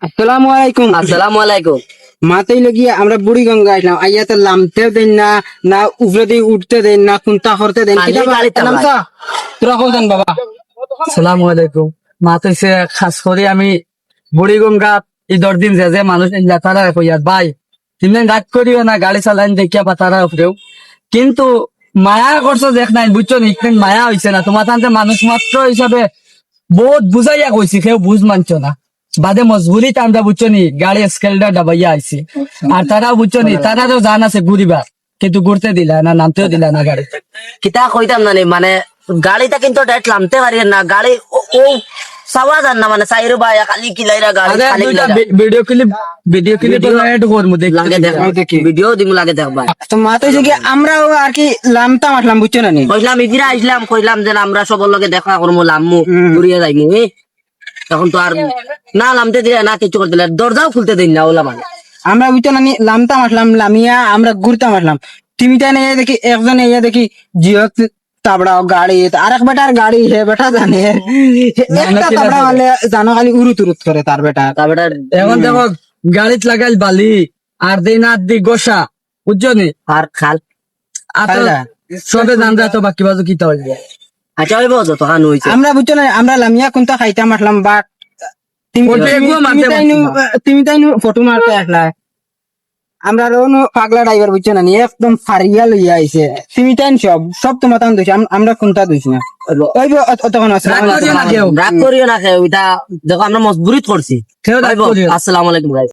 আসসালামু আলাইকুম। আসসালামু আলাইকুম। মাথায় লাগিয়ে আমরা বুড়ি গঙ্গা আসলাম, আইয়া তো লামতে দেন না, না উপরে দিয়ে উঠতে দেন না, কোনটা করতে দেন। খালি কিতাব গাড়িতে নামতা তোরা কখন বাবা? আসসালামু আলাইকুম। মাতাইছে খাস করে আমি বুড়িগঙ্গা ঈদর দিন যে মানুষ তারা কইয়ার ভাই তুমি রাগ করিও না, গাড়ি চালান দেখিয়া পাতারা উপরেও কিন্তু মায়া করছো দেখ নাই, বুঝছো নি মায়া হইছে না তোমার তাতে মানুষ মাত্র হিসাবে বহুত বুঝাইয়া কইছি, কেউ বুঝ মানছো না। বাদে মজবুরি আমরা বুঝছো নি গাড়ি স্কেলটা ডাবাইয়া আইছি, আর তারাও বুঝছো নি তারারও জান আছে ঘুরিবার, কিন্তু ঘুরতে দিলা না, নামতেও দিলা না গাড়ি। কিতা কইতাম না নি, মানে গাড়িটা কিন্তু ডাইরেক্ট নামতে পারি না, গাড়ি ও সাওয়া যান না, মানে সাইরো বা খালি কিলাইরা গাড়ি আরে খালি দুইটা কিলাইরা। ভিডিও ক্লিপ এড করবো লাগে দেখ, দেখি। ভিডিও দিমু লাগে দেখবা। তো মাথায় যে আমরাও আর কি লামতাম আসলাম, বুঝছো না নি? কইলাম ইদিরা আইলাম, কইলাম যে আমরা সবার লগে দেখা করবো, লামু হুম। ঘুরিয়ে যাইমু। তখন তো আর না নামতে দিলে না, কিছু করতে দিলে দরজাও খুলতে দিন না ওলা মানে। আমরা বুঝছো না নি, লামতাম আসলাম, লামিয়া আমরা ঘুরতাম আসলাম। তিমিটা নিয়ে দেখি একজন ইয়ে দেখি জিও তাবড়াও গাড়ি, আর এক বেটার গাড়ি, হে বেটা জানে একটা কি তাবড়া লাগে? হলে জানো খালি উরুত উরুত করে তার বেটা। তারপরে এখন দেখো গাড়িত লাগাইল বালি আর দিন আর দি গোসা, বুঝছো নি? আর খাল। আর তো খাইলা? সবে জানরা তো বাকি বাজু কিতা হইবে। আচ্ছা ওই বলছো তো হান হইছে। আমরা বুঝছো না, আমরা লামিয়া কোনটা খাইতাম আসলাম, বাট ফটো এগুলো মারতে তুমি তাই ফটো মারতে আসলা। আমরা পাগলা ড্রাইভার, বুঝছো না নি, একদম ফারিয়া লইয়া আইছে। তুমি তাই সব তোমার তান দইছি, আমরা কোনটা দইছি না। ওই তখন রাগ করিও না কেউ। রাগ করিও না কেউ, এটা দেখো আমরা মজবুরিত করছি। কেউ রাগ করিও না। আসসালামু আলাইকুম ভাই।